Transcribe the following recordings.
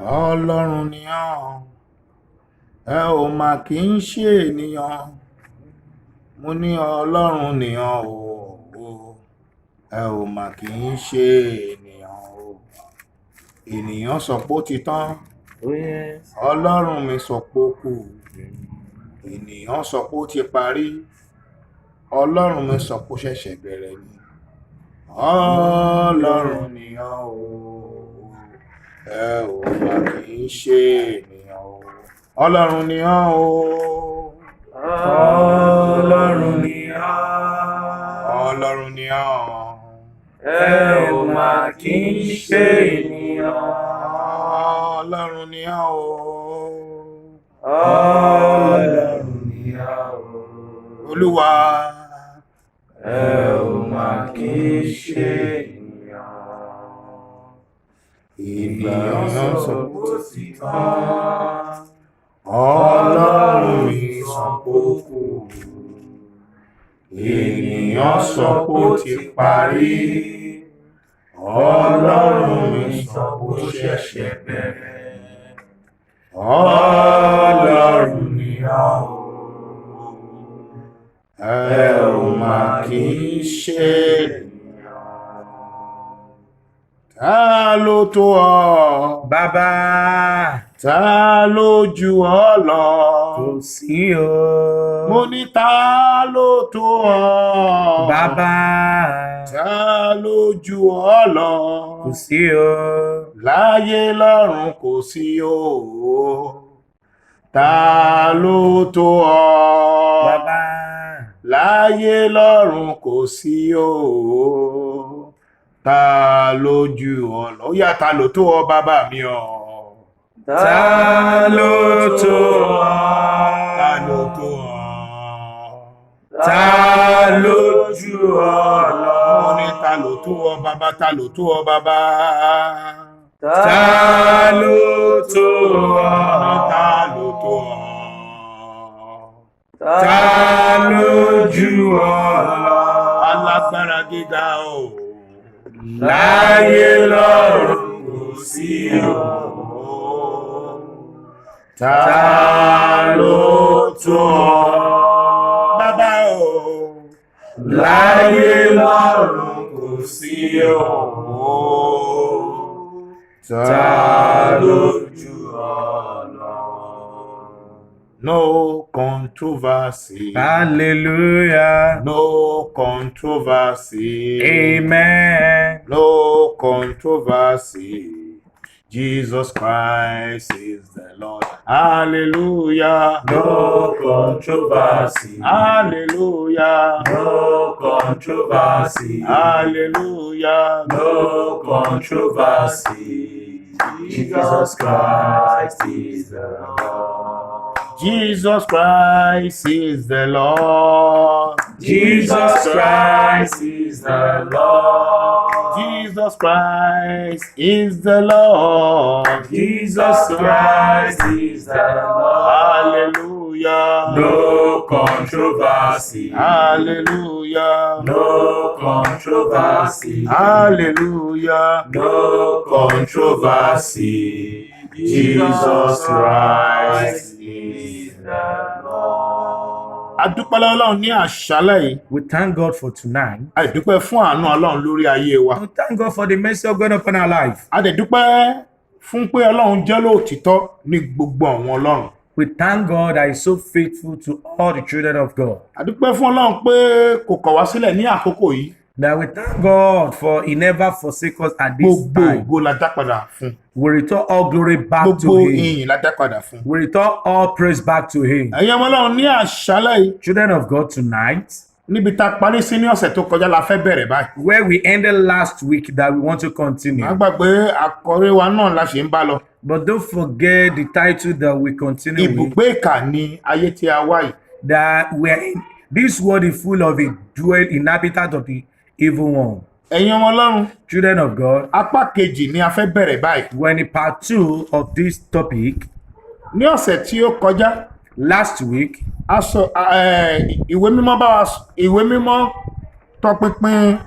Ọlọ́run ni ọ́, ẹ ò mà kì í ṣe ènìyàn. Mo ní Ọlọ́run ni ọ́ o, ẹ ò mà kì í ṣe ènìyàn o. Ènìyàn sọ pé ó ti tán, Oh yes. Ọlọ́run mi sọ pé ó kù. Ènìyàn sọ pé ó ti parí, Ọlọ́run mi sọ pé ó ṣẹ̀ṣẹ̀ bẹ̀rẹ̀ ni. Ọlọ́run ni ọ́ o, ẹ ò mà kì í ṣe ènìyàn o. Ọlọ́run ni ọ́ o. Ọlọ́run ni ọ́. Ọlọ́run ni ọ́. Ẹ ò mà kì í ṣe ènìyàn. Ọlọ́run ni ọ́ o. Ọlọ́run ni ọ́. Olúwa. Ẹ ò mà kì í ṣe ènìyàn. Ènìyàn sọ pé ó ti tán, tán. Ọlọ́run mi sọ pé ó kù. Ènìyàn sọ pé ó ti parí, Ọlọ́run mi sọ pé ó ṣẹ̀ṣẹ̀ bẹ̀rẹ̀. Ọlọ́run ni ọ́ o, ẹ ò mà kì í ṣe ènìyàn. Ta ló tó ọ? Bàbá, Ta ló jù ọ lọ? kò sí o. Mo ní ta ló tó ọ? Bàbá, Ta ló jù ọ lọ? kò sí o. Láyé lọ́run kò sí o. Ta ló tó ọ? Bàbá, Láyé lọ́run kò sí o. Ta ló jù ọ lọ? Ó yá, ta ló tó ọ bàbá mi ọ? ta ló tó ọ? Ta ló tó ọ? Ta ló jù ọ lọ? Mo ní ta ló tó ọ bàbá? Ta ló tó ọ bàbá? Ta ló tó ọ? Ta ló tó ọ? Ta ló jù ọ lọ? Alágbára gíga o. Láyé lọ́run kò sí o. Ta ló tó ọ bàbá o? Láyé lọ́run kò sí o. Ta ló jù ọ lọ? No controversy. Hallelujah. No controversy. Amen. No controversy. Jesus Christ is the Lord. Hallelujah. No controversy. Hallelujah. No controversy. Hallelujah. No controversy. Jesus Christ is the Lord. Jesus Christ is the Lord. Jesus Christ is the Lord. Jesus Christ is the Lord. Jesus Christ is the Lord. Hallelujah. No controversy. Hallelujah. No controversy. Hallelujah. No controversy. Jesus Christ is the Lord. A dúpẹ́ lọ́wọ́ Ọlọ́run ní àṣálẹ́ yìí. We thank God for tonight. A dẹ̀ dúpẹ́ fún àánú Ọlọ́run lórí ayé wa. We thank God for the mercy of God upon our life. A dẹ̀ dúpẹ́ fún pé Ọlọ́run jẹ́ lóòtítọ́ ní gbogbo àwọn Ọlọ́run. We thank God that is so faithful to all the children of God. A dúpẹ́ fún Ọlọ́run pé kò kọ̀ wá sílẹ̀ ní àkókò yìí. That we thank God for He never forsake us at this Gbogbo time. ògo la dá padà fún. We return all glory back Gbogbo to Him. ìyìn la dá padà fún. We return all praise back to Him. Ẹ̀yin ọmọ Ọlọ́run ní àṣálẹ́ yìí. Children of God, tonight, Níbi tá a parí sí ní ọ̀sẹ̀ tó kọjá la fẹ́ bẹ̀rẹ̀ báyìí. where we ended last week, that we want to Má continue. gbàgbé àkọ́rí wa náà la ṣe ń bá lọ. But don't forget the title that we continue with. Ibùgbé ìkà ni ayé tí a wá yìí. That we are in this world is full of a dwell inhabitant of the evil one. Ẹ̀yin ọmọ Ọlọ́run, Children of God, apá kejì ni a fẹ́ bẹ̀rẹ̀ báyìí. when in part 2 of this topic, Ní ọ̀sẹ̀ tí ó kọjá, last week, a sọ ìwé mímọ́ tọpinpin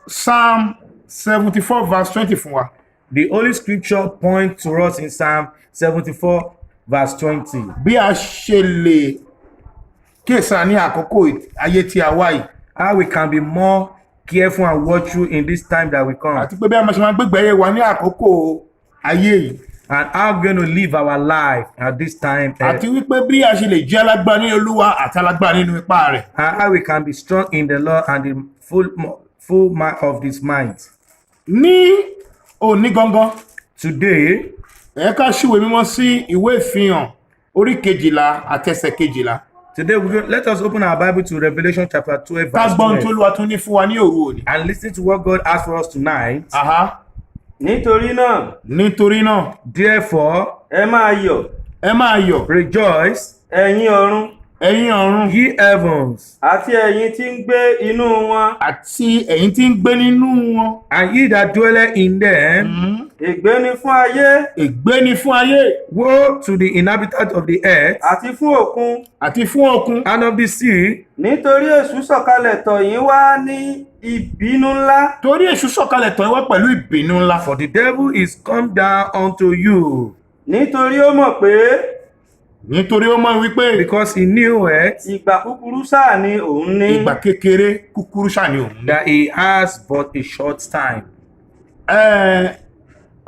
Psalm 74 verse 20 fún wa. The Holy Scripture points to us in Psalm 74, verse 20. bí a ṣe lè kíyèsára ní àkókò ayé tí a wá yìí How we can be more careful and watchful in this time that we come. àti pé bí a máa ṣe máa gbégbé ayé wa ní àkókò ayé yìí And how we're going to live our life at this time. àti wípé bí a ṣe lè jẹ́ alágbára nínú Olúwa àti alágbára nínú ipá rẹ̀. And how we can be strong in the Lord and the full mind of this mind. ní òní gangan Today, ẹ ká ṣíwèé mímọ́ sí ìwé ìfihàn orí 12 àti ẹsẹ̀ 12 let us open our Bible to Revelation chapter 12, ká verse gbọ́ ohun tí 12, Olúwa tún ní fún wa ní òru òní. and listen to what God has for us tonight. Aha. Nítorí náà, nítorí náà Therefore, ẹ máa yọ̀, ẹ máa yọ̀ rejoice, ẹ̀yin ọ̀run, ẹ̀yin ọ̀run ye heavens, àti ẹ̀yin tí ń gbé inú wọn. àti ẹ̀yin tí ń gbé nínú wọn. and ye that dwell in them. Ègbé ni fún ayé ègbé ni fún ayé Woe to the inhabitants of the earth àti fún òkun, àti fún òkun and of the sea, nítorí èṣù sọ̀kalẹ̀ tọ̀ yín wá ní ìbínú ńlá. torí èṣù sọ̀kalẹ̀ tọ̀ wá pẹ̀lú ìbínú ńlá. for the devil is come down unto you, Nítorí ó mọ̀ pé nítorí ó mọ̀ wípé because he knew it, ìgbà kúkúrú sáà ni òun ní. ìgbà kékeré kúkúrú ṣáà ni òun ní. that he has but a short time.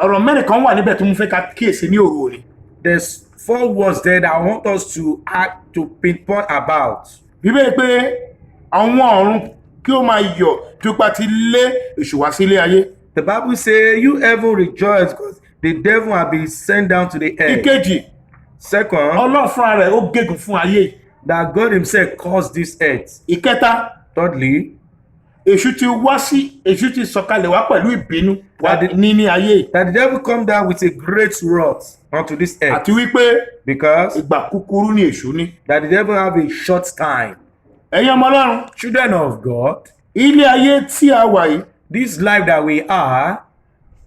ọ̀rọ̀ mẹ́rin kan wà níbẹ̀ tó mú fẹ́ ká kíyèsí ní òru òní. There's 4 words there that I want us to act to pinpoint about. bíbélì pé àwọn ọ̀run kí ó máa yọ̀ tí ó pa ti lé èṣù wá sílé ayé. The Bible says, you heaven rejoice because the devil has been sent down to the earth. ìkejì Second, ọlọ́run fúnra rẹ̀ ó gégùn fún ayé. that God himself caused this earth. ìkẹta Thirdly, èṣù ti sọ̀kalẹ̀ wá pẹ̀lú ìbínú wá That the- ní ayé. that the devil come down with a great wrath onto this earth. àti wípé Because ìgbà kúkúrú ni èṣù ní. that the devil have a short time. ẹ̀yin ọmọ ọlọ́run Children of God, ilé ayé tí a wà yìí this life that we are,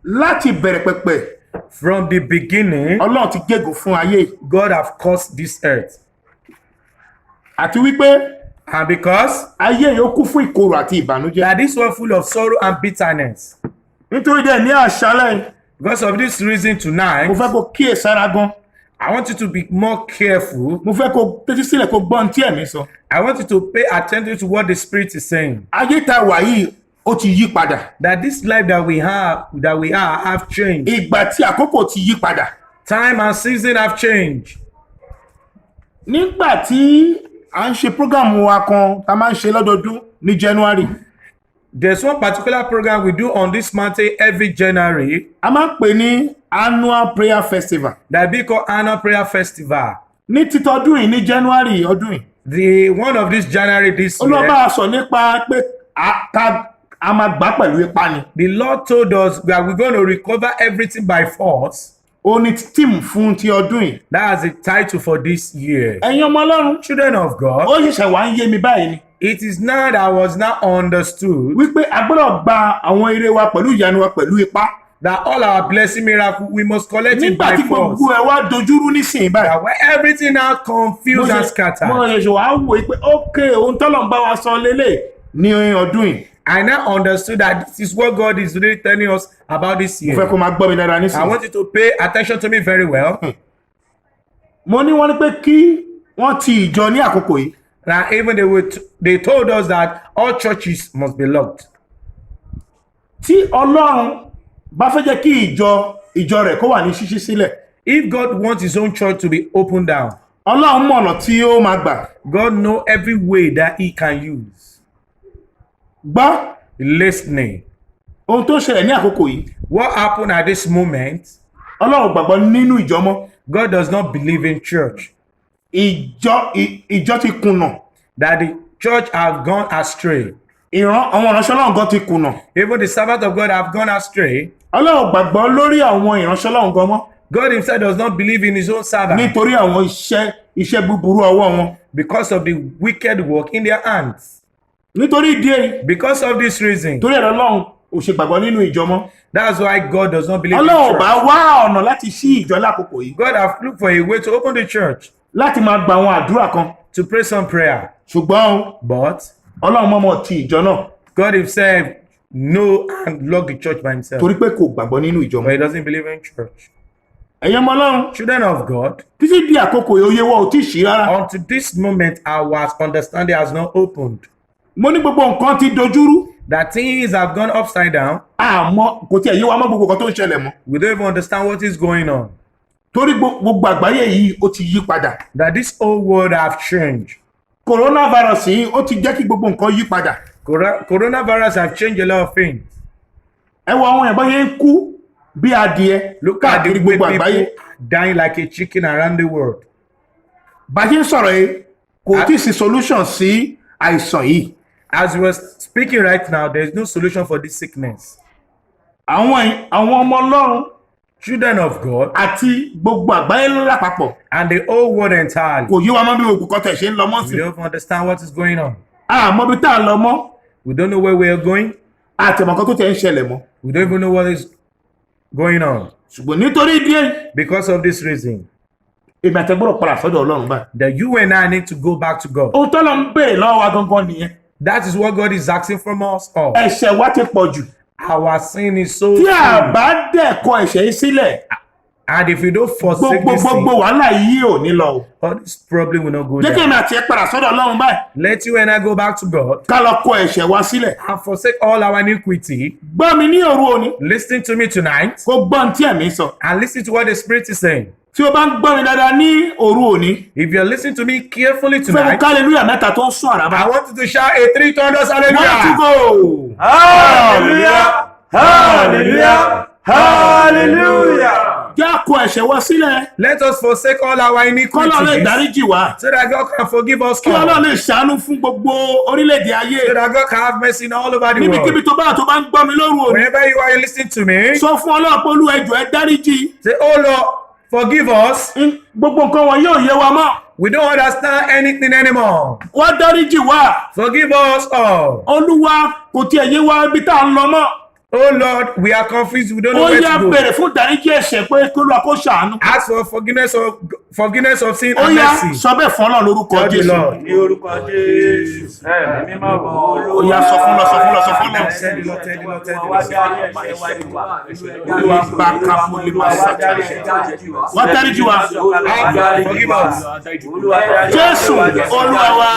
láti bẹ̀rẹ̀ pẹ̀pẹ̀ from the beginning, ọlọ́run ti gégùn fún ayé. God have caused this earth. àti wípé And because ayé yìí ó kún fún ìkorò àti ìbànújẹ́. that this one full of sorrow and bitterness. nítorí dẹ̀ ní àṣálẹ̀ yìí, Because of this reason mo tonight, fẹ́ kó kíyèsára gan. I want you to be more careful. mo fẹ́ kó tẹ́tí sílẹ̀ kó gbọ́ ohun tí ẹ̀mí sọ. I want you to pay attention to what the Spirit is saying. ayé tá a wà yìí ó ti yí padà. That this life that we have changed. ìgbà tí àkókò ti yí padà. Time and season have changed. nígbà tí à ń ṣe prógámù wa kan tá a máa ń ṣe lọ́dọọdún ní January, There's one particular program we do on this mountain every January a máa ń pè ní annual prayer festival. that we call Annual Prayer Festival. ní títọ́dún yìí ní January ọdún yìí The one of this January this olùwàbá year, a sọ nípa pé a máa gbà pẹ̀lú ipá ni. the Lord told us that we're going to recover everything by force. ó ní tíìmù fún ti ọdún yìí. That's the title for this year. ẹ̀yin ọmọ ọlọ́run Children of God, ó ṣẹ̀ṣẹ̀ wá ń yé mi báyìí ni it is now that was now understood wípé a gbọ́dọ̀ gba àwọn ire wa pẹ̀lú ìyanu wa pẹ̀lú ipá. that all our blessing miracle we must collect it nígbà by tí force. gbogbo ẹ̀ wá dojúrú nísìnyí báyìí. That when everything now confused and mo scattered, ṣẹ̀ṣẹ̀ wá wò pé ókè ohun tọ́lọ̀ ń bá wa sọ lélẹ̀ ní ọdún yìí. I now understood that this is what God is really telling us about this mo fẹ́ year. kó máa gbọ́ mi dáadáa I nísìnyí. want you to pay attention to me very well. mo ní wọ́n ní pé kí wọ́n ti ìjọ ní àkókò yìí. Now, even they told us that all churches must be locked. tí ọlọ́run bá fẹ́ jẹ́ kí ìjọ rẹ̀ kó wà ní ṣíṣí sílẹ̀, If God wants his own church to be opened down, ọlọ́run mọ̀ ọ̀nà tí ó máa gbà. God knows every way that he can use. gbọ́ Listening. ohun tó ṣẹlẹ̀ ní àkókò yìí, What happened at this moment? ọlọ́run gbàgbọ́ nínú ìjọ mọ́. God does not believe in church. ìjọ ti kùnà. That the church have gone astray. àwọn ìránṣẹ́ ọlọ́run gan ti kùnà. Even the servants of God have gone astray. ọlọ́run gbàgbọ́ lórí àwọn ìránṣẹ́ ọlọ́run gan mọ́. God himself does not believe in his own servants nítorí àwọn iṣẹ́ búburú ọwọ́ wọn. because of the wicked work in their hands. nítorí ìdí èyí, Because of this reason, torí ẹ̀rọ ọlọ́run ò ṣe gbàgbọ́ nínú ìjọ mọ́. that's why God does not believe in ọlọ́run church. bá wá ọ̀nà láti ṣí ìjọ lákòókò yìí God have looked for a way to open the church láti máa gba àwọn àdúrà kan, to pray some prayer. ṣùgbọ́n But ọlọ́run mọ́mọ́ ti ìjọ náà. God himself know and log the church by himself. torí pé kò gbàgbọ́ nínú ìjọ But mọ́. he doesn't believe in church. ẹ̀yin ọmọ ọlọ́run Children of God, títí di àkókò yìí òye wa ò tí ì ṣí rárá. unto this moment, our understanding has not opened. mo ní gbogbo nǹkan ti dojúrú. That things have gone upside down. àmọ́ kò tiẹ̀ yé wa mọ́ gbogbo nǹkan tó ń ṣẹlẹ̀ mọ́. We don't even understand what is going on. torí gbogbo àgbáyé yìí ó ti yí padà. That this whole world have changed. coronavirus yìí ó ti jẹ́ kí gbogbo nǹkan yí padà. Coronavirus have changed a lot of things. ẹ wo àwọn ẹ̀bọ́n yẹn ń kú bí adìẹ Look at the káàkiri way gbogbo people àgbáyé. dying like a chicken around the world. bá a ṣe ń sọ̀rọ̀ yìí kò tí ì sí solution sí àìsàn yìí. As we're speaking right now, there is no solution for this sickness. àwọn ọmọ ọlọ́run Children of God àti gbogbo àgbáyé lápapọ̀ and the whole world entirely. kò yé wa mọ́ bí gbogbo kan tẹ̀ ṣe ń lọ mọ́ We sí. don't understand what is going on. àmọ́ bí tá a lọ mọ́ We don't know where we are going. àtẹ̀mọ̀ kan tó tẹ̀ ń ṣẹlẹ̀ mọ́. We don't even know what is going on. ṣùgbọ́n nítorí ìdí èyí Because of this reason, èmi àtẹ̀gbọ́dọ̀ padà sọ́dọ̀ ọlọ́run báyìí. that you and I need to go back to God. ohun tọ́lọ́ ń béèrè lọ́wọ́ wa gangan nìyẹn. That is what God is asking from us all. ẹ̀ṣẹ̀ wa ti pọ̀ jù. Our sin is so tí a huge. bá dẹ̀ kọ ẹ̀ṣẹ̀ yìí sílẹ̀ And if we don't forsake this gbogbo sin, wàhálà yìí ò ní lọ o. all this problem will not go jẹ́ kí down. èmi àti ẹ padà sọ́dọ̀ ọlọ́run báyìí. Let you and I go back to God ká lọ kọ ẹ̀ṣẹ̀ wa sílẹ̀. and forsake all our iniquity. gbọ́ mi ní òru òní Listen to me tonight kó gbọ́ ohun tí ẹ̀mí sọ. and listen to what the Spirit is saying. tí o bá ń gbọ́ mi dáadáa ní òru òní If you're listening to me carefully fẹ́ mo tonight, hallelujah mẹ́ta tó ń sún àràbà. I want you to shout a 3 thunders one to hallelujah. go. hallelujah hallelujah hallelujah. jẹ́ àkọ ẹ̀ṣẹ̀ wa sílẹ̀ Let us forsake all our kọ́lọ́ lè iniquities dáríjì wá. so that God can forgive us kí all. ọlọ́run lè ṣàánú fún gbogbo orílẹ̀-èdè ayé. So that God can have mercy in all over the níbikíbi world. tó bá ń gbọ́ mi lóru òní. Whenever you are listening to me, sọ fún ọlọ́run pé olúwa ẹ jọ̀ọ́ ẹ dáríjì. say, oh Lord, forgive us. gbogbo nǹkan wọn yóò yé wa mọ́. We don't understand anything anymore. wá dáríjì wá. Forgive us all. olúwa kò tiẹ̀ yé wa ibi tá à ń lọ mọ́. Oh Lord, we are confused. We don't know ó where yá to go. bèrè fún dáríjì ẹ̀ṣẹ̀ pé kí olúwa kó ṣàánú. Ask for forgiveness of sin ó and yá mercy. sọ bẹ́ẹ̀ fún ọlọ́run lórúkọ Tell the jésù. Lord. ní orúkọ jésù ẹ̀mí mímọ́ bò ó yá sọ fún lọ sọ fún lọ sọ fún lọ. Tell the Lord, tell the Lord, tell the wá Lord. dárí ẹ̀ṣẹ̀ wa jì wá. olúwa bá kápólì máa ṣàtúnṣe. wá dáríjì wá. Forgive us. jésù olúwa wa.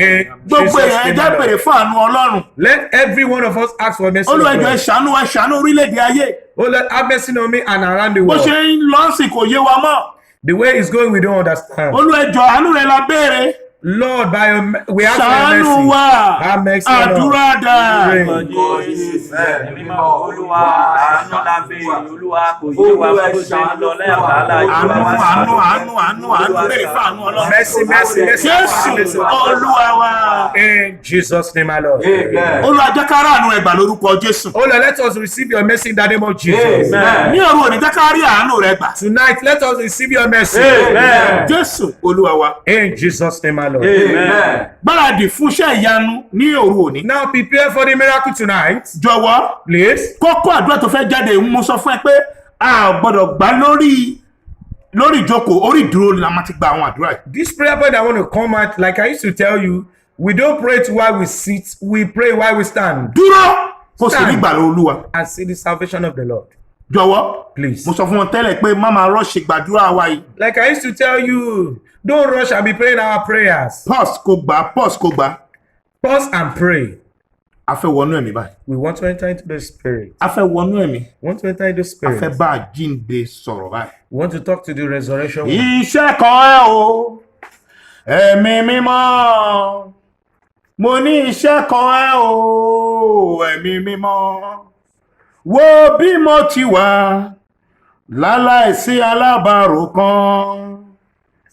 In gbogbo Jesus' èèyàn ẹ name, jẹ́ bèrè fún àánú ọlọ́run. let every one of us ask for mercy. of olúwa ẹ jọ̀ọ́ ẹ God. ṣàánú wa ṣàánú orílẹ̀-èdè ayé. Oh Lord, have mercy on me and around the bó world. ṣe ń lọ sí kò yé wa mọ́. The way it's going, we don't understand. olúwa ẹ jọ̀ọ́ àánú rẹ la béèrè. Lord, by your, we ask for your ṣàánú mercy. wa. Have mercy on us. àdúrà dà. Pray. ẹ̀mí mímọ́ olúwa àánú la béèrè olúwa kò yé wa bó ṣe ń lọ lẹ́yìn wàhálà yìí. àánú bèrè fún àánú ọlọ́run. Mercy, mercy, mercy. jésù olúwa wa. In Jesus' name, my Lord. olúwa jẹ́ ká rí àánú rẹ gbà lórúkọ jésù. Oh Lord, let us receive your mercy in the name of Jesus. ní òru òní jẹ́ ká rí àánú rẹ gbà. Tonight, let us receive your mercy. jésù olúwa wa. In Jesus' name, my Lord. gbáradì fún iṣẹ́ ìyanu ní òru òní. Now prepare for the miracle tonight. jọ̀wọ́ Please. kókó àdúrà tó fẹ́ jáde mo sọ fún ẹ pé a ò gbọ́dọ̀ gbà lórí ìjókòó orí ìdúró la máa ti gba àwọn àdúrà yìí. This prayer point I want to come at, like I used to tell you, we don't pray to while we sit, we pray while we stand dúró kó sì rí ìgbàlà olúwa. and see the salvation of the Lord. jọ̀wọ́ Please. mo sọ fún wọn tẹ́lẹ̀ pé má máa rọ́ọ̀ṣì gbàdúrà wa yìí. Like I used to tell you, don't rush and be praying our prayers. pause kó gbà pause kó gbà. Pause and pray. a fẹ́ wọnú ẹ̀mí báyìí. We want to enter into the Spirit. a fẹ́ wọnú ẹ̀mí. We want to enter into the a fẹ́ Spirit. bá àjíǹde sọ̀rọ̀ báyìí. We want to talk to the resurrection. iṣẹ́ kan ẹ o ẹ̀mí mímọ́ mo ní iṣẹ́ kan ẹ o ẹ̀mí mímọ́ wo bí mo ti wà láláìsí alábàárò kan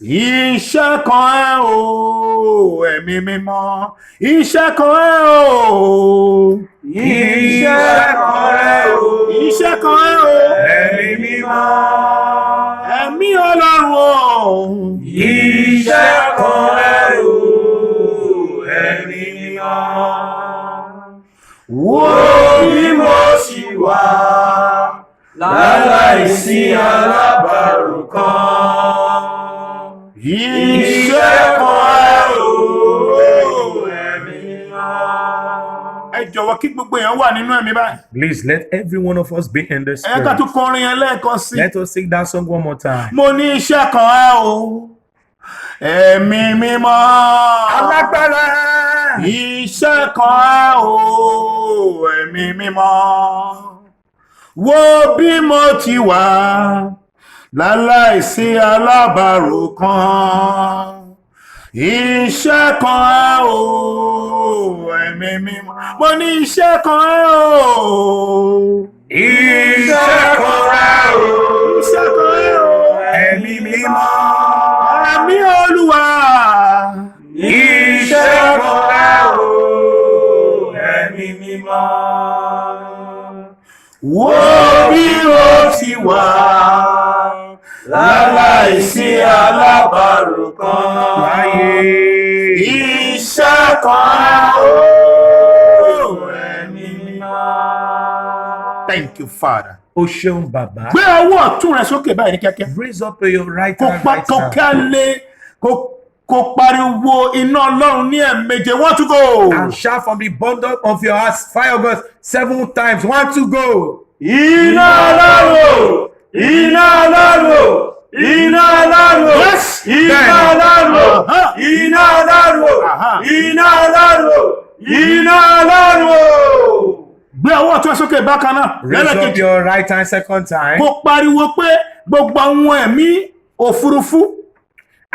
iṣẹ́ kan ẹ o ẹ̀mí mímọ́ iṣẹ́ kan ẹ o iṣẹ́ kan ẹ o iṣẹ́ kan ẹ o ẹ̀mí mímọ́ ẹ̀mí ọlọ́run o. iṣẹ́ kan ẹ o ẹ̀mí mímọ́ wo bí mo sì wà láláìsí alábàárò kan iṣẹ́ kan ẹ o. ẹ̀mí mímọ́. ẹ jọ̀wọ́ jọ̀wọ́ kí gbogbo èèyàn wà nínú ẹ̀mí báyìí. Please let every one of us be in the Ẹ ká spirit. tún kọrin yẹn lẹ́ẹ̀kan sí. Let us sing that song one more time. Mo ní iṣẹ́ kan ẹ o, ẹ̀mí mímọ́. Alágbára. Iṣẹ́ kan ẹ o, ẹ̀mí mímọ́. Wo bí mo ti wà láláìsí alábàárò kan. Iṣẹ́ kan ẹ o, ẹ̀mí mímọ́. Mo ní iṣẹ́ kan ẹ o. Iṣẹ́ kan ẹ o. Iṣẹ́ kan ẹ o. Ẹ̀mí mímọ́. Ẹ̀mí Olúwa. Iṣẹ́ kan ẹ o. Ẹ̀mí mímọ́. Wo bí o ti wà láláìsí alábàárò kan. Láyé. Iṣẹ́ kan o, ẹ̀mí mímọ́. Thank you, Father. O ṣeun bàbá. Gbé ọwọ́ ọ̀tún rẹ sókè báyìí ní kíákíá. Raise up your right Kò hand pa right kò now. kálẹ̀ kò pariwo iná Ọlọ́run ní ẹ̀ẹ̀méje. Want to go? And shout from the bundle of your heart, fire of God, 7 times. 1, 2, go. Iná Ọlọ́run, iná Ọlọ́run, iná Ọlọ́run, Yes. iná Bẹ́ẹ̀ni. Ọlọ́run, Aha. iná Ọlọ́run, Aha. iná Ọlọ́run, iná Ọlọ́run. Gbé ọwọ́ ọ̀tún rẹ sókè bákan náà. Raise up Lẹ́lẹ́kejì. your right hand second time. Kò pariwo pé gbogbo àwọn ẹ̀mí òfurufú,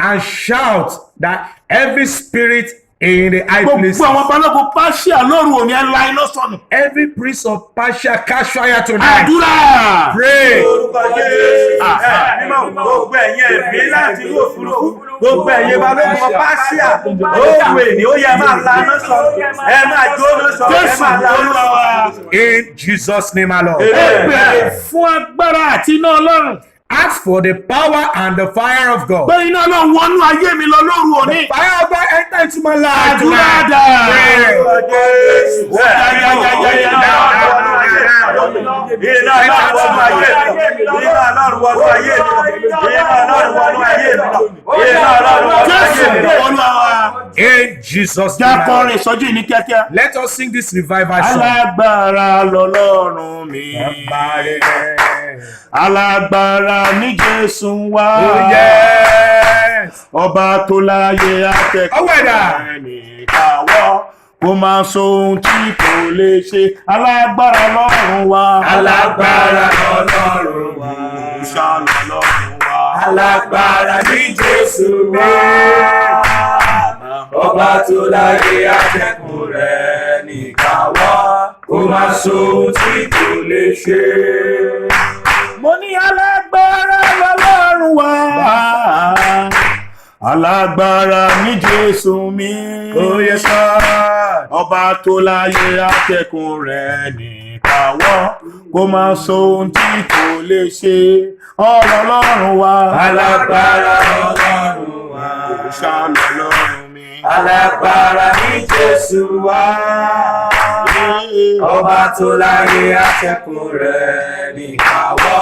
And shout that every spirit in the high gbogbo places, àwọn balógun Páṣíà lóru òní ẹ la iná sọnù. every priest of Persia, catch fire tonight. Àdúrà. Pray. Orúkọ Jésù. Mímọ́ gbogbo ẹ̀yin ẹ̀mí láti inú òfurufú. Gbogbo ẹ̀yin balógun Páṣíà. Ohun èní ó yẹ máa laná sọ. Ẹ máa jóná sọ. Ẹ Jésù máa laná Olúwa sọ. wa. In Jesus' name, our Lord. Ẹ bẹ̀rẹ̀ fún agbára àti iná Ọlọ́run. Ask for the power and the fire of God. Pé iná Ọlọ́run wọnú ayé mi lọ lóru òní. Fire of God enter into my life Àdúrà tonight. dà. Pray. Orúkọ Jésù. Iná Ọlọ́run wọnú ayé mi. Iná Ọlọ́run wọnú ayé mi. Iná Ọlọ́run wọnú ayé mi. Iná Ọlọ́run wọnú Jésù ayé mi. Olúwa wa. In Jesus' Já name. kọrin ìsọjí ní kíákíá. Let us sing this revival song. Alágbára lọ́lọ́run mi. Alágbára ní Jésù wá. Oh, yes. Ọba tó láyé Ọwọ́ ẹ̀dá. akẹ́kọ̀ọ́ ẹni káwọ́. Kò máa sọ ohun tí kò lè ṣe. Alágbára lọ́run wa. Alágbára lọ́lọ́run wa. Òòṣà lọ́lọ́run wa. Alágbára ní Jésù mi. Ọba tó láyé atẹ́kùn rẹ̀ níkàwọ́. Kò máa sọ ohun tí kò lè ṣe. Mo ní alágbára lọ́lọ́run wa. Alágbára ní Jésù mi. Oh, yes, God. Ọba tó láyé akẹ́kùn rẹ̀ níkàwọ́. Kò máa sọ ohun tí kò lè ṣe. Ọ̀rọ̀ Ọlọ́run wa. Alágbára lọ́lọ́run wa. Òòṣà lọ́lọ́run mi. Alágbára ní Jésù wá. Ọba tó láyé atẹ́kùn rẹ̀ níkàwọ́.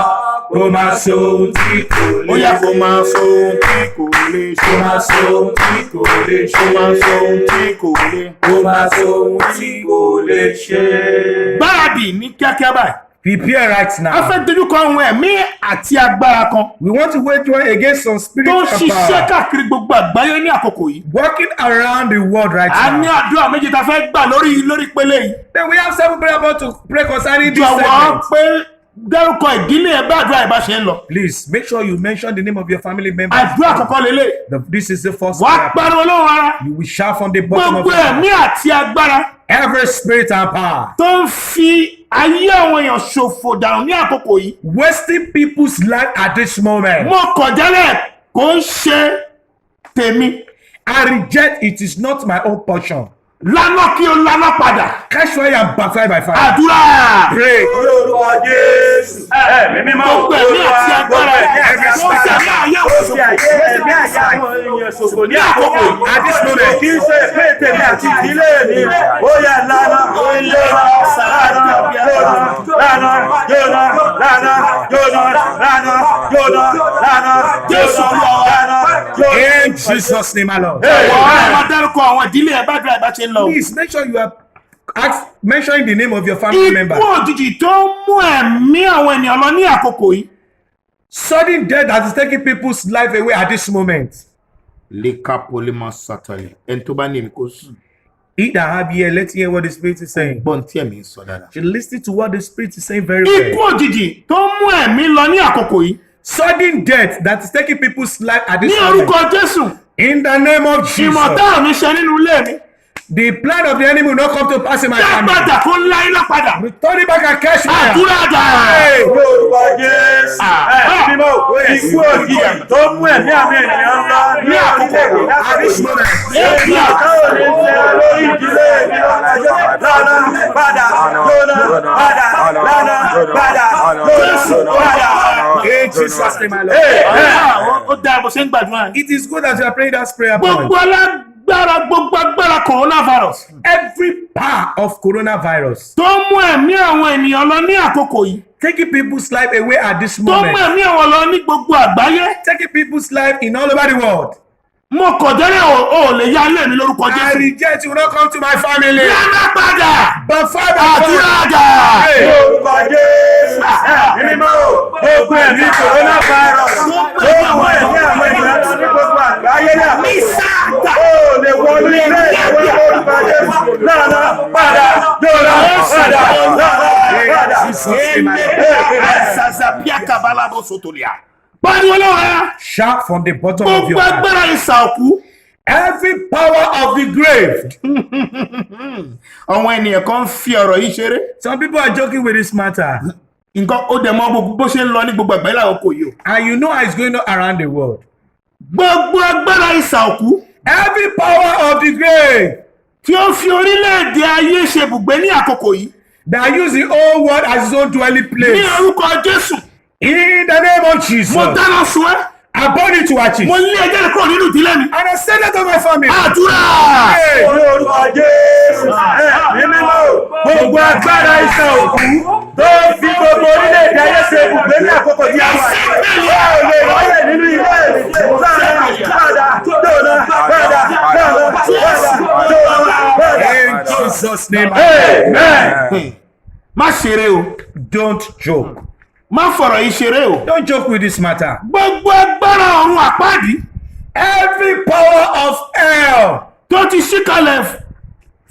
Kò máa sọ ohun tí kò lè Ó yá kó máa sọ ohun tí kò lè ṣe. Kò máa sọ ohun tí kò lè ṣe. Kó máa sọ ohun tí kò lè. Kò máa sọ ohun tí kò lè ṣe. Báàbì ní kíákíá báyìí. Prepare right A now. fẹ́ dojú kọ àwọn ẹ̀mí àti agbára kan We want to wage war against some spirit tó ń of ṣiṣẹ́ power káàkiri gbogbo àgbáyé ní àkókò yìí. working around the world right A ní now. àdúrà méjì tá a fẹ́ gbà lórí ìpele yìí. Then we have 7 prayer about to pray concerning this Jọ̀wọ́ segment. pé dárúkọ ìdílé ẹ̀ bá àdúrà ìbá ṣe ń lọ. Please make sure you mention the name of your family members. Àdúrà àkọ́kọ́ lélẹ̀. This is the first Wàá prayer. pariwo lóhùn ara. You will shout from the bottom of Gbogbo your ẹ̀mí heart. àti agbára Every spirit and power tó ń fi ayé àwọn èèyàn ṣòfò dànù ní àkókò yìí. wasting people's life at this moment. Mo kọ̀ jálẹ̀ kò ń ṣe tèmi. I reject it is not my own portion. Lánà kí o lánà padà. Catch fire and backfire by fire. Àdúrà. Pray. Orúkọ Jésù. Ẹ̀mí mímọ́. Gbogbo ẹ̀mí àti agbára tó ń fi ayé àwọn Ó fi ṣòfò. ẹ̀mí àyà àwọn èèyàn ṣòfò ní àkókò yìí. At this moment. Kì í ṣe pé tèmi àti ìdílé mi. Ó yẹ lánà, jóná, lánà. Jésù In Jesus' name, my Lord. Wọ́n á máa dárúkọ àwọn ìdílé ẹ̀ bá àdúrà ìbá ṣe ń lọ. Please make sure you are mentioning the name of your family member. Ikú òjijì tó mú ẹ̀mí àwọn ènìyàn lọ ní àkókò yìí. Sudden death that is taking people's life away at this moment. Leka polima satale. Ẹni tó bá ní èmi kó sùn. He that have ear, let's hear what the Spirit is saying. Gbọ́n tí ẹ̀mí ń sọ dáadáa. You listen to what the Spirit is saying very Ikú well. òjijì tó mú ẹ̀mí lọ ní àkókò yìí. Sudden death that is taking people's life at Ní this orúkọ moment. Jésù. In the name of Jesus. Ìmọ̀tá mi ṣe nínú ilé mi. The plan of the enemy will not come to pass in my family. Dágbàdà kó ńlá iná padà. Return it back and catch fire. Àdúrà dà. Lórúkọ Jésù. Mímọ́ ikú òjijì tó mú ẹ̀mí àwọn ènìyàn lọ ní àkókò At this moment. èmi àtàwọn lè ṣe lórí ìdílé mi lọ́nà padà lọ́nà padà lọ́nà padà lọ́nà padà. In Jesus' name, my Lord. Ó dáa bó ṣe ń gbàdúrà. It is good that you are praying that prayer point. Gbogbo agbára coronavirus. Every power of coronavirus Tó mú ẹ̀mí àwọn ènìyàn lọ ní àkókò yìí. taking people's life away at this Tó mú moment. ẹ̀mí àwọn lọ ní gbogbo àgbáyé. Taking people's life in all over the world. Mo kọ̀ jẹ́rẹ́ ò lè ya ilé mi lórúkọ I Jésù. reject you will not come to my family. Yánná padà. But Father, Àdúrà dà. Lórúkọ Jésù. Mímọ́ ogun ẹ̀mí coronavirus tó mú ẹ̀mí àwọn ènìyàn lọ ní gbogbo àgbáyé ní àkókò. Ó lè wọlé ilé ìwé lórúkọ Jésù. Lọ́nà padà lọ́nà padà lọ́nà padà. Sazapia kabalabo sotolia. Pariwo lọ́wọ́. shout from the bottom of Gbogbo your heart. agbára ìsà òkú. Every power of the grave. Àwọn ènìyàn kan ń fi ọ̀rọ̀ yìí ṣeré. Some people are joking with this matter. Nǹkan ó dẹ̀ mọ́ gbogbo bó ṣe ń lọ ní gbogbo àgbáyé lákòókò yìí o. And you know how it's going on around the world. Gbogbo agbára ìsà òkú Every power of the grave tí ó fi orílẹ̀-èdè ayé ṣe bùgbé ní àkókò yìí. that use the whole world as its own dwelling Ní place. orúkọ Jésù. In the name of Jesus. Mo dáná sun ẹ́. I burn it to achieve. Mo lé ẹjẹ́ rẹ̀ kúrò nínú ìdílé mi. And I send it to my family. Àdúrà. Hey. Lórúkọ Jésù. Mímọ́ gbogbo agbára ìṣàn òkú tó fi gbogbo orílẹ̀-èdè ayé ṣe ibùgbé ní àkókò tí a wà. Ó lè wọlé nínú ilé mi. Padà lọ́nà padà. In Jesus' name. Amen. Má ṣeré o. Don't joke. Má fọ̀rọ̀ yìí ṣeré o. Don't joke with this matter. Gbogbo agbára ọ̀run àpáàdì Every power of hell tó ti ṣí kalẹ̀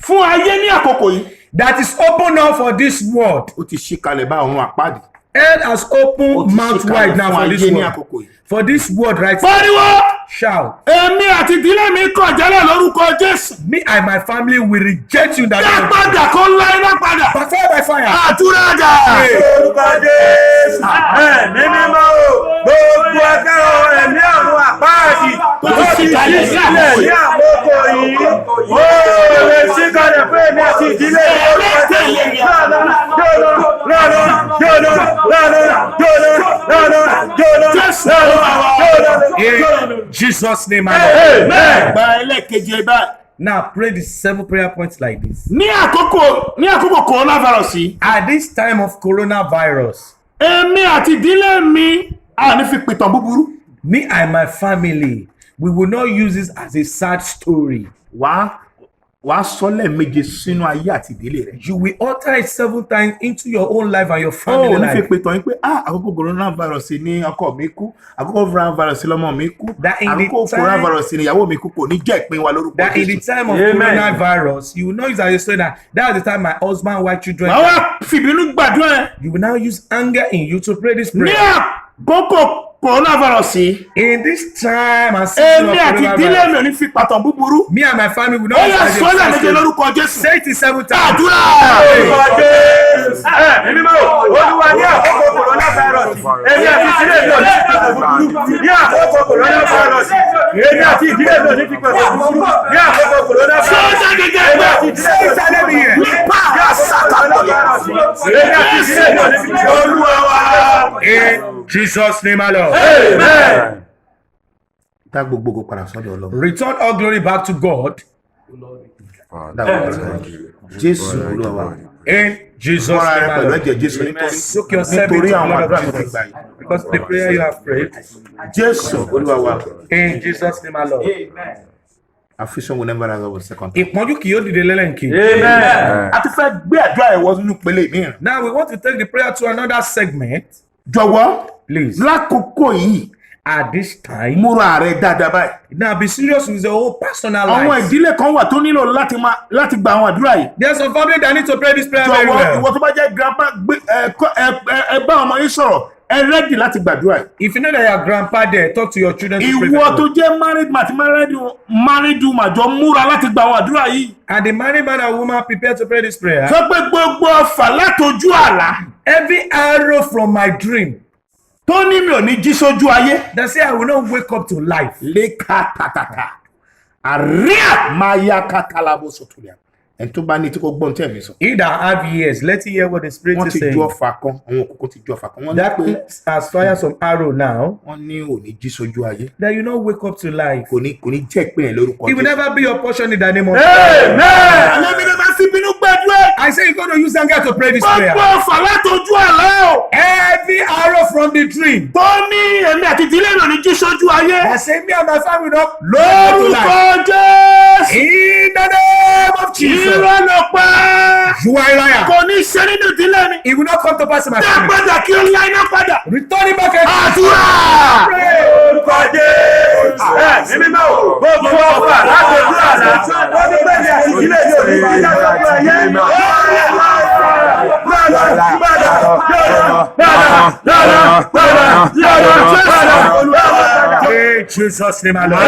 fún ayé ní àkókò yìí. that is open now for this world. Ó ti ṣí kalẹ̀ bá ọ̀run àpáàdì. Hell has opened mouth wide now for this ayé ní world. àkókò yìí. For this world right now. Pariwo! Shout. Èmi àti ìdílé mi kọ̀ jálẹ̀ lórúkọ Jésù. Me and my family will reject you in that Dá name. padà kó ńlá iná padà. By fire, by fire. Àdúrà dà. Lórúkọ Jésù. Ẹ̀mí mímọ́ o. Gbogbo agbára ẹ̀mí ọ̀run àpáàdì tó ti ṣí sílẹ̀ ní àkókò yìí. Ó lè ṣí kalẹ̀ fún èmi àti ìdílé lórúkọ Jésù. In Jesus' name, my Lord. Amen. Gba ẹlẹ́keje báyìí. Now pray the 7 prayer points like this. Ní àkókò coronavirus yìí. At this time of coronavirus, Èmi àti ìdílé mi a ní fi pìtàn búburú. me and my family, we will not use this as a sad story. Wàá sọ lẹ́ẹ̀méje sínú ayé àti ìdílé rẹ̀. You will utter it 7 times into your own life and your Ó family ní fi life. pìtàn yín pé àkókò coronavirus ni ọkọ mi kú, àkókò coronavirus ni ọmọ mi kú, That in the àkókò time- coronavirus ni ìyàwó mi kú kò ní jẹ́ ìpín wa lórúkọ That in the Jésù. time of Amen. coronavirus, you will not use as a story that was the time my husband, wife, children. Màá wá fìbínú gbàdúrà ẹ̀. You will now use anger in you to pray this Ní prayer. àkókò coronavirus yìí. In this time and season of Èmi àti ìdílé coronavirus, mi ò ní fi pàtàn búburú. me and my family will not Ó use yẹ as a sọ́lá sad méje story. lórúkọ Jésù. Say it 7 times. Àdúrà. Lórúkọ Jésù. Ẹ̀mí mímọ́ o. Olúwa ní àkókò coronavirus. Èmi àti ìdílé mi ò ní fi pẹ̀sẹ̀ búburú. Ní àkókò coronavirus. Èmi àti ìdílé mi ò ní fi pẹ̀sẹ̀ búburú. Ní àkókò coronavirus. Sọ́jà gẹ́gẹ́ Èmi àti bẹ́ẹ̀. ìdílé mi ò ní fi pẹ̀sẹ̀ búburú. Ní àkókò coronavirus. Èmi àti ìdílé mi ò ní fi pẹ̀sẹ̀ búburú. Olúwa wa. In Jesus' name, my Lord. Amen. Dá gbogbo ògo padà sọ́dọ̀ Ọlọ́run. Return all glory back to God. Dá gbogbo ògo. Jésù Olúwa wa. In Jesus' Fọ́nra rẹ name, my pẹ̀lú Lord. ẹ̀jẹ̀ Jésù nítorí Soak yourself nítorí into the àwọn blood àdúrà of tó ti Jesus. gbà yìí. Because the prayer you have prayed. Jésù Olúwa wa. In Jesus' name, my Lord. Affliction will never rise up a second time. Ìpọ́njú kì yóò dìde lẹ́lẹ́ǹkejì. Amen. A ti fẹ́ gbé àdúrà ẹ̀ wọ inú ìpele mìíràn. Now we want to take the prayer to another segment. Jọ̀wọ́, Please. lákòókò yìí, At this time, múra rẹ̀ dáadáa báyìí. now be serious with your whole personal Àwọn life. ìdílé kan wà tó nílò láti gba àwọn àdúrà yìí. There's some family that need to pray this prayer very Jọ̀wọ́, well. ìwọ tó bá jẹ́ grandpa ẹ bá ọmọ yín sọ̀rọ̀, ẹ rẹ́dì láti gbàdúrà yìí. If you know that your grandpa there, talk to your children to pray Ìwọ for tó them. jẹ́ married woman jọ múra láti gba àwọn àdúrà yìí. And the married man and woman prepare to pray this prayer. Sọ pé gbogbo ọfà látojú àlá Every arrow from my dream tó ní mi ò ní jí sójú ayé. that say I will not wake up to life. Léka tàtàtà. Àríà máa ya kátàlábó sọ̀tùlẹ̀. Ẹni tó bá ní tí kò gbọ́n tẹ̀ mí sọ. He that have ears, let him hear what the Spirit Wọ́n is ti saying. ju ọfà kan, àwọn òkùnkùn ti ju ọfà kan. Wọ́n ní That pé has fired some arrow now, wọ́n ní ò ní jí sójú ayé. that you not wake up to life. Kò ní jẹ́ ìpín ẹ̀ lórúkọ It will Jésù. never be your portion in the name of Amen. Àlẹ́ mi ni máa fi bínú gbàdúrà. I say you're going to use anger to pray this prayer. Gbogbo ọfà látojú àlá o. Every arrow from the dream Tó ní èmi àti ìdílé mi ò ní jí sójú ayé. that say me and my family will not Lórúkọ Jésù. in the name of Jesus. Irọ́ ló pa. You are a liar. Kò ní ṣe nínú ìdílé mi. It will not come to pass in my Dá family. padà kí ó lá iná padà. Return it back again. Àdúrà. Orúkọ Jésù. Mímí náà gbogbo ọ̀fà láti ojú àlá. Wọ́n ní bẹ́ẹ̀ ni àti ìdílé yóò ní ìjà sọ́kùn ayé. In Jesus' name, I Lord.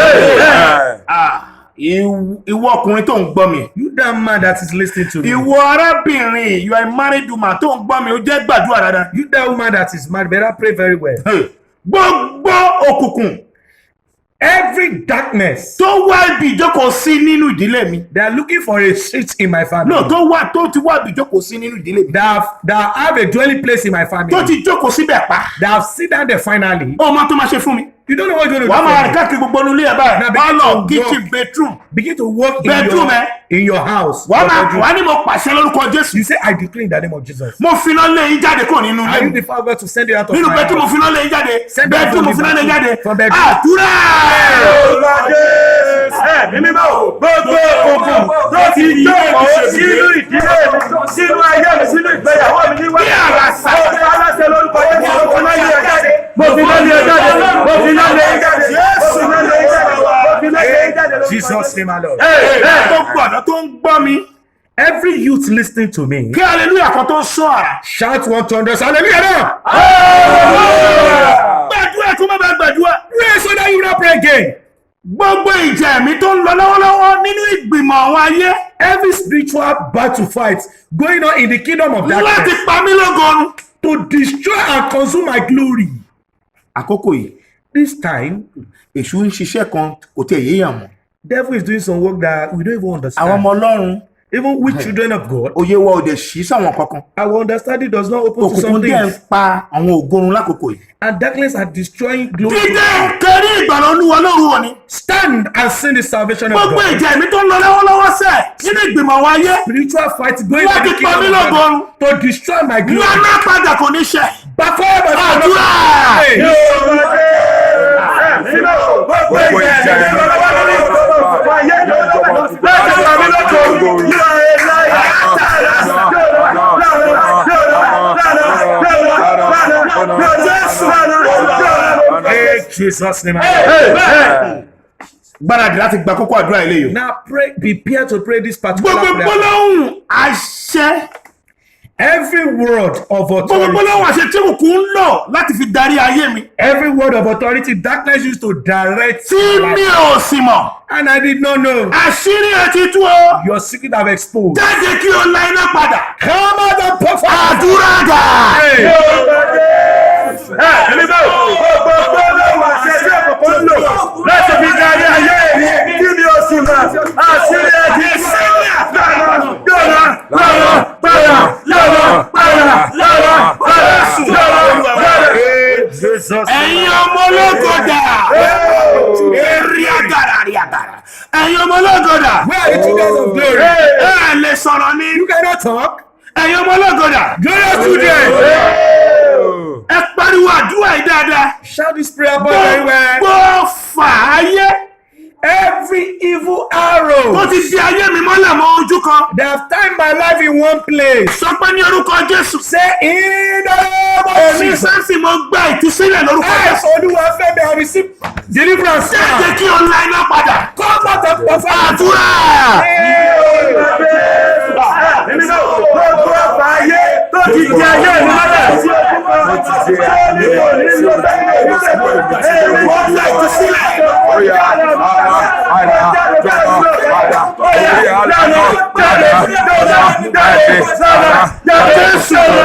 Ìwọ ọkùnrin tó ń gbọ́ mi. You that man that is listening to me. Ìwọ arábìnrin, you are a married woman tó ń gbọ́ mi, ó jẹ́ gbàdúrà dáadáa. You that woman that is married, better pray very well. Gbogbo òkùnkùn Every darkness tó wá ibi ìjókòó sí nínú ìdílé mi. they are looking for a seat in my family. No, tó ti wá ibi ìjókòó sí nínú ìdílé mi. That have a dwelling place in my family. Tó ti jókòó síbẹ̀ pa. That have sit down there finally. Ó máa tó máa ṣe fún mi. You don't know what you're going to Wàá do. máa for rìn me. káàkiri gbogbo inú ilé ẹ̀ báyìí. Now Pálọ̀, begin to kitchen, walk. bedroom. Begin to walk Bedroom, in your house. Wàá your bedroom. ní mo pàṣẹ lórúkọ Jésù. You say, I declare in the name of Jesus. Mo finá lé yín jáde kúrò nínú I ilé use mi. the power of God to send you out of Nínú my bedroom mo house. finá lé yín jáde. Send Bedroom mo them finá lé yín jáde. from bedroom. Àdúrà. Orúkọ Jésù. Mímí náà gbogbo òkùnkùn tó ti jókòó sínú ìdílé mi, sínú ayé mi, sínú ìgbéyàwó mi ní wáyé. Mo fi aláṣẹ lórúkọ Jésù. Mo fi náà lé ẹ jáde. Mo fi náà lé ẹ jáde. Mo fi náà lé ẹ jáde. Mo fi náà lé ẹ jáde. Mo fi náà lé ẹ jáde. Jesus name, my Lord. Gbogbo ọ̀nà tó ń gbọ́ mi. Every youth listening to me, Kí hallelujah kan tó ń sọ àrà. shout 100 hallelujah now. Gbàdúrà kó má bàa gbàdúrà. Pray so that you will not pray again. Gbogbo ìjà ẹ̀mí tó ń lọ lọ́wọ́lọ́wọ́ nínú ìgbìmọ̀ àwọn ayé Every spiritual battle fight going on in the kingdom of láti darkness pa mí lógorun. to destroy and consume my glory. Àkókò yìí, This time, èṣù ń ṣiṣẹ́ kan kò tẹ̀ yéèyàn mọ́. devil is doing some work that we don't even Àwọn understand. ọmọ Ọlọ́run, Even we children of God, òye wa ò dẹ̀ ṣí sáwọn kankan. our understanding does not open to Òkùnkùn some díẹ̀ ń things. pa àwọn ògorun lákòókò yìí. And darkness are destroying glory. Dídé kẹrí ìgbàlá Olúwa lóru òní. Stand and sing the salvation of Gbogbo God. ìjà ẹ̀mí tó ń lọ lọ́wọ́lọ́wọ́ sẹ̀ nínú ìgbìmọ̀ àwọn ayé. Spiritual fight going on in Láti the pa mí kingdom of lógorun. God to destroy my glory. Lọ́nà padà kò ní ṣẹ. Backfire by fire. Àdúrà. Hey. Gbogbo ìjà ẹ̀mí lọ́wọ́ ayé láti pa mí lógorun. In Jesus' name. Gbáradì láti gba kókó àdúrà ilé yìí. Now pray, prepare to pray this particular Gbogbo prayer. gbólóhùn àṣẹ. Every word of Gbogbo authority, gbólóhùn àṣẹ tí òkú ń lò láti fi darí ayé mi. every word of authority, darkness used to direct Tí my mi life. ò sì mọ̀. And I did not know. Àṣírí ẹ ti tú o. Your secret have exposed. Jáde kí o la iná padà. Come out and perform. Àdúrà dà. Hey. Ẹ̀mí bá gbogbo gbólóhùn àṣẹ tí òkùnkùn ń lò láti fi darí ayé mi kí mi ò sì mọ̀. Àṣírí ẹ̀ ti tú. Jesus. Ẹ̀yin ọmọ ológo dà. Èrè àgàrà rí àgàrà. Ẹ̀yin ọmọ ológo dà. Where are the children of glory? Ẹ lè sọ̀rọ̀ ni. You cannot talk. Ẹ̀yin ọmọ ológo dà. Glorious children. Ẹ pariwo àdúrà yìí dáadáa. Shout this prayer point very well. Gbogbo fà ayé. Every evil in one place. Sọ pé ní orúkọ Jésù. Say in the name of Èmi Jesus. Samson mo gba ìtúsílẹ̀ lórúkọ Yes, Jésù. Olúwafẹ́mi, I receive deliverance. Jẹ́ kí o la iná padà. Come out of the fire. Àdúrà. Gbogbo ọ̀pá ayé tó ti di ayé mi lọ́dọ̀. Wọ́n gba ìtúsílẹ̀.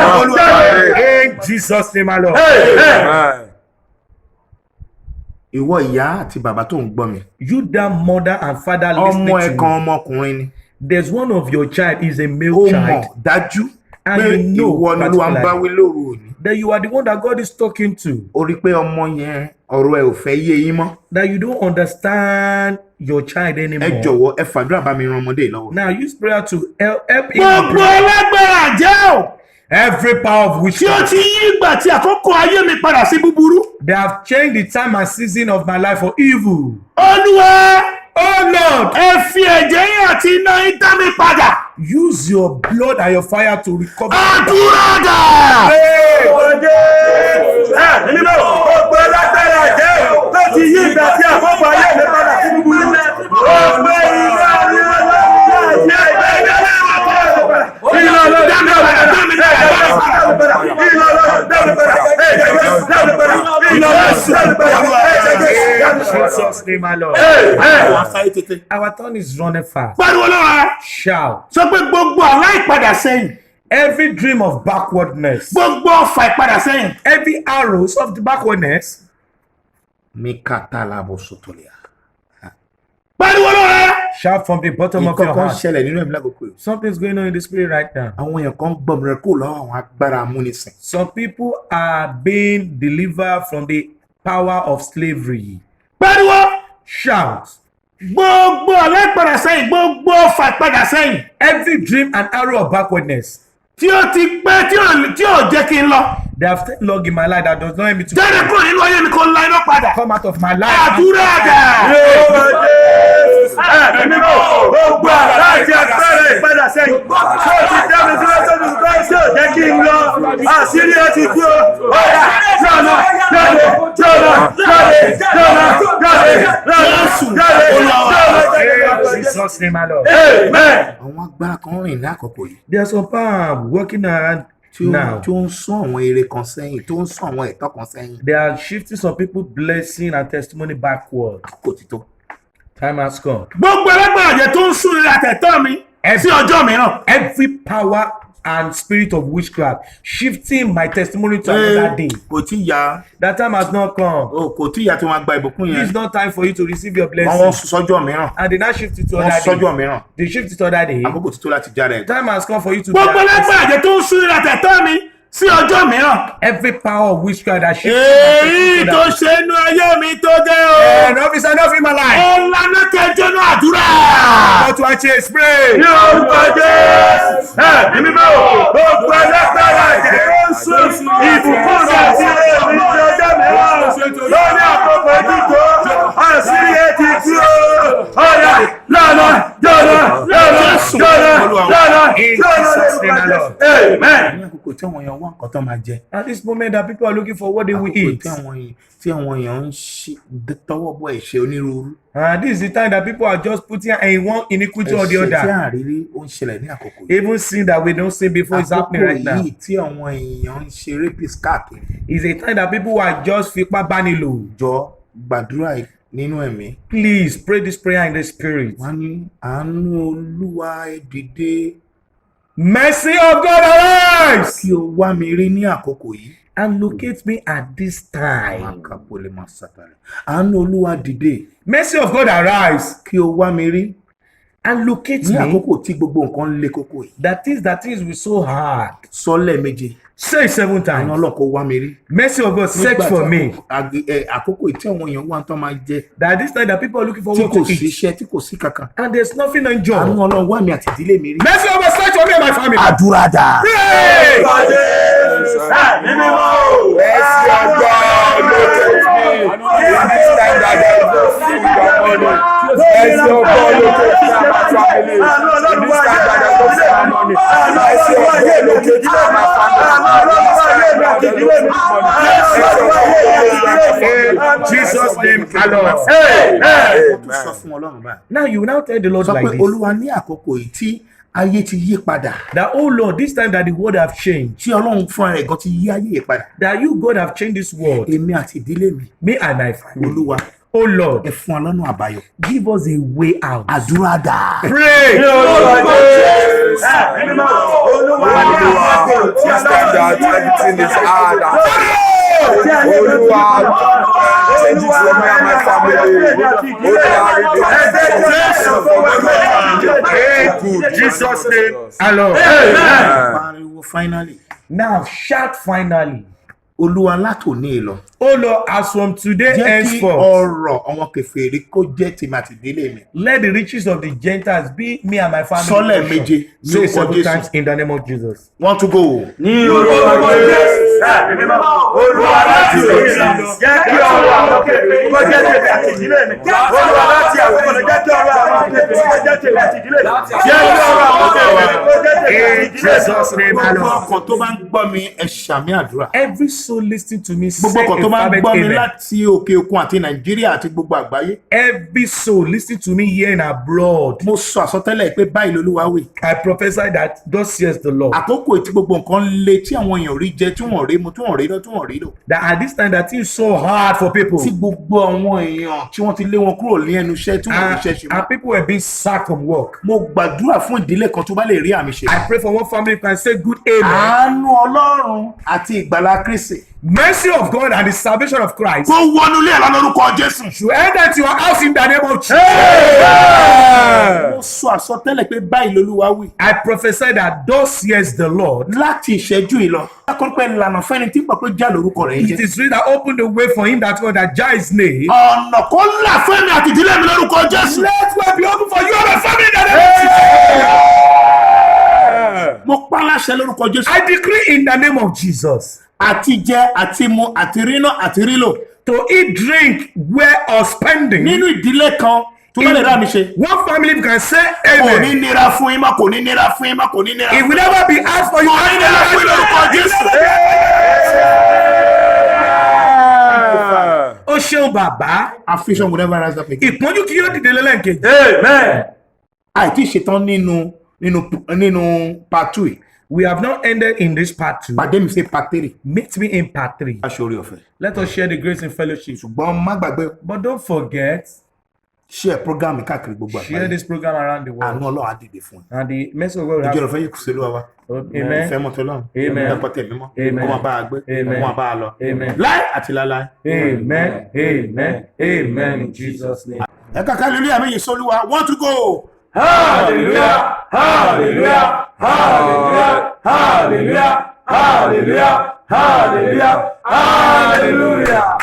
In Jesus' name, my Lord. Ìwọ ìyá àti bàbá tó ń gbọ́ mi. You, that mother and father Ọmọ listening ẹ̀ to kan me, ọmọkùnrin ni. there's one of your child is a Ó male mọ̀ child. dájú And pé you know ìwọ ni Olúwa ń bá particularly wí lóru òní. that you are the one that God is talking to. Ó rí pé ọmọ yẹn ọ̀rọ̀ ẹ̀ ò fẹ́ yé yín mọ́. That you don't understand your child Ẹ anymore. jọ̀wọ́ ẹ fàdúrà bá mi ran ọmọdé yìí lọ́wọ́. Now use prayer to help him. Gbogbo alágbára jẹ́ ò. Every power of Tí ó witchcraft. ti yí ìgbà tí àkókò ayé mi padà sí búburú. They have changed the time and season of my life for evil. Olúwa, Oh Lord, ẹ fi ẹ̀jẹ̀ yín àti iná yín dá mi padà. use your blood and your fire to recover. Àdúrà dà. Gbogbo alágbára jẹ́ tó ti yí ìgbà tí àkókò ayé mi padà sí búburú. Ọgbẹ́ ìlà ni Jesus name, my Lord. Our turn is running fast. Pariwo lọ́ra. Shout. Sọ pé gbogbo àlá ìpadà sẹ́yìn. Every dream of backwardness, Gbogbo ọfà ìpadà sẹ́yìn. every arrows of the backwardness, Mi kàtà làbọ̀ sọ̀tọ̀lẹ̀. Pariwo lọ́ra. shout from the bottom of your Ìkọ̀kan heart. ṣẹlẹ̀ nínú ẹ̀mí lákòókò yìí. Something's going on in the spirit right now. Àwọn èèyàn kan gbọ́ mi rẹ̀ kó lọ́wọ́ àwọn agbára amúnisìn. Some people are being delivered from the power of slavery. Pariwo. Shout. Gbogbo àlá ìpadà sẹ́yìn. Gbogbo ọfà ìpadà sẹ́yìn. Every dream and arrow of backwardness, Tí ó ti pẹ́ tí ò jẹ́ kí n lọ. they have stayed long in my life that does not help me to Jáde kúrò nínú ayé mi kó la iná padà. come out of my life. Àdúrà dà. Gbogbo àlá àti agbára ìpadà sẹ́yìn. Ṣé o ti dá mi dúró sóbi ṣùgbọ́n ṣé ò jẹ́ kí n lọ? Àṣírí ẹ ti tú o. Ọ̀yà jọ̀nà jáde jọ̀nà jáde jọ̀nà jáde. Jesus name, my Lord. Amen. Àwọn agbára kan rìn ní àkókò yìí. There are some power working around now. Tí ó ń sún àwọn ire kan sẹ́yìn, tó ń sún àwọn ẹ̀tọ́ kan sẹ́yìn. They are shifting some people blessing and testimony backward. Kò ti tó. Time has come. Gbogbo alágbára jẹ́ tó ń sún ire àtẹ̀tọ́ mi sí ọjọ́ mìíràn. Every power and spirit of witchcraft shifting my testimony to another day. Kò tí ya. That time has not come. Kò tí ya tí wọ́n gba ìbùkún yẹn. It's not time for you to receive your Wọ́n blessing. sọ́jọ́ mìíràn. And they now shift it to Wọ́n another sọ́jọ́ day. mìíràn. They shift it to another day. Àkókò ti tó láti jára ẹ̀. Time has come for you to Gbogbo be alágbára jẹ́ tó ń sún ire àtẹ̀tọ́ mi sí ọjọ́ mìíràn. every power of witchcraft that shifts Èyí tó ṣe inú ayé mi tó dé o. enough is enough in my life. Ọ̀làná kẹjọ náà àdúrà. But to achieve spray. Ní orúkọ Jésù. Ẹ̀mí mímọ́. Gbogbo alágbára jẹ́ tó ń sún ìbùkún mi àti èmi ní ọjọ́ mìíràn. Lórí àkókò jíjọ, àṣírí ẹ ti tú o. Ọ̀yà lọ́nà jọ̀nà. In Jesus' name, my Lord. Amen. Ní àkókò tí àwọn èèyàn wá nǹkan tó máa jẹ. At this moment that people are looking for what they will Àkókò eat. tí àwọn èèyàn ń tọwọ́ bọ ẹ̀ṣẹ̀ onírúurú. And this is the time that people are just putting in one iniquity or the Ẹ̀ṣẹ̀ tí other. àrírí ó ń ṣẹlẹ̀ ní àkókò yìí. Even sin that we don't see before is happening Àkókò right now. yìí tí àwọn èèyàn ń ṣe rapist káàkiri. It's a time that people are just fipá bánilò. Jọ gbàdúrà nínú ẹ̀mí. Please pray this prayer in the spirit. Wọ́n ní àánú Olúwa ẹ dìde Mercy of God arise kí o wá mi rí ní àkókò yìí. and locate me at this time. Àkàpọ̀ lè máa sàtàrẹ̀. Àánú Olúwa dìde Mercy of God arise kí o wá mi rí and locate ní me. àkókò tí gbogbo nǹkan le kókó yìí. That things were so hard. Sọ lẹ́ẹ̀méje. Say it 7 Àánú times. Ọlọ́run kó wá mi rí. Mercy of God, search Nígbà for tí me. àkókò tí àwọn èèyàn wá tán máa jẹ That this time that people are looking for tí what kò to sí eat. iṣẹ́ tí kò sí kankan. And there's nothing on Àánú job. Ọlọ́run wá mi àti ìdílé mi rí. Mercy of God, search for me and my family. Àdúrà dà. Pray! Mercy of God, locate me. In this time that I don't see your money. Mercy of God, locate me and my family. In this time that I don't see my money. Mercy of God, locate me and my family. In Jesus' name, alone. Amen. Now you will now tell the Lord Sọ like pé this. Olúwa ní àkókò yìí tí ayé ti yí padà. That, oh Lord, this time that the world have changed. Tí Ọlọ́run fúnra rẹ̀ gan ti yí ayé yìí padà. That you, God, have changed this world. Èmi àti ìdílé mi. Me and my family. Olúwa Oh Lord, ẹ fún wa lọ́nà àbáyọ. give us a way out. Àdúrà dà. Pray. This time that everything is hard. Change it for me and my family. In Jesus' name. Hello. Pariwo finally. Now shout finally. Olúwa látòní lọ. Oh Lord, as from today Jẹ́ kí henceforth, ọrọ̀ àwọn kèfèrí kó jẹ́ tèmi àti ìdílé mi. let the riches of the Gentiles be me and my family. Sọ́lẹ̀ portion. méje Say lórúkọ 7 Jésù. times in the name of Jesus. Want to go. Ní orúkọ Jésù. Olúwa láti òní lọ. Jẹ́ kí ọrọ̀ àwọn kèfèrí kó jẹ́ tèmi àti ìdílé mi. Olúwa láti àkókò lọ jẹ́ kí ọrọ̀ àwọn kèfèrí kó jẹ́ tèmi àti ìdílé mi. Jẹ́ kí ọrọ̀ àwọn kèfèrí kó jẹ́ tèmi àti ìdílé mi. Jesus' name, Gbogbo alone. ọkàn tó bá ń gbọ́ mi ẹ ṣàmì àdúrà. Every soul listening to me, Gbogbo say ọkàn tó a bá ń fervent gbọ́ mi amen. láti òkè òkun àti Nàìjíríà àti gbogbo àgbáyé. Every soul listening to me here and abroad, Mo sọ àsọtẹ́lẹ̀ pé báyìí lolúwa wí. I prophesy that thus says the Lord. Àkókò tí gbogbo nǹkan le tí àwọn èèyàn rí jẹ tí wọ́n rí mu tí wọ́n rí lọ tí wọ́n rí lò. That at this time that things so hard for people, Tí gbogbo àwọn èèyàn tí wọ́n ti lé wọn kúrò ní ẹnu iṣẹ́ tí wọ́n fi iṣẹ́ ṣe mọ́. and people were being sacked from work. Mo gbàdúrà fún ìdílé kan tó bá lè rí àmì ṣe. I pray for one family who can say good amen. Àánú Ọlọ́run àti ìgbàlà Kristi. Mercy of God and the salvation of Christ Kó wọnú ilé ẹ̀rọ lórúkọ Jésù. to enter into your house in the name of Jesus. Mo sọ àsọtẹ́lẹ̀ pé báyìí lolúwa wí. I prophesy that thus says the Lord. Láti ìṣẹ́jú ìlọ. Akọ́pẹ́ ìlànà fẹ́ni tí pàpẹ́ já lórúkọ rẹ̀ It jẹ́. is written that open the way for him that God that Jah his name. Ọ̀nà kó là fẹ́mi àti ìdílé mi lórúkọ Jésù. Let way be open for you and your family in the name of Jesus. Mo pa láṣẹ lórúkọ Jésù. I decree in the name of Jesus Àti jẹ àti mu àti ríná àti rílò. to eat, drink, wear, or spending. Nínú ìdílé kan tó bá lè rà mí ṣe. One family can say Kò ní amen. nira fún yín mọ́, kò ní nira fún yín mọ́, kò ní nira. It will never be hard for you. Kò ní nira fún yín lórúkọ Jésù. Ó ṣeun bàbá. Affliction will never rise up again. Ìpọ́njú kí yóò dìde lẹ́lẹ́kejì. Amen. Àìtí ṣetán nínú part 2 yìí. We have not ended in this part 2. Pàdé mi sí part 3. Meet me in part 3. Aṣọ́rí ọ̀fẹ́. Let us share the grace in fellowship. Ṣùgbọ́n má gbàgbé But don't forget, share program káàkiri gbogbo share àgbáyé. this program around the Àánú world. Ọlọ́run á dìde fún ẹ. And the message of God will Ìjọ have. ìfẹ́ yìí kù sí Olúwa wa. Amen. Ìfẹ́ mọ́tò Ọlọ́run. Amen. Ẹ̀kọ́ tẹ̀mí mọ́. Amen. Ọmọ bá a gbé. Amen. Ọmọ bá a lọ. Amen. Láì àti láláì. Amen. Amen. Amen. In Jesus' name. Ẹ kàkà lórí àmì yìí sólúwa. Want to go. Hallelujah. Hallelujah. Hallelujah. Hallelujah. Hallelujah. Hallelujah. Hallelujah.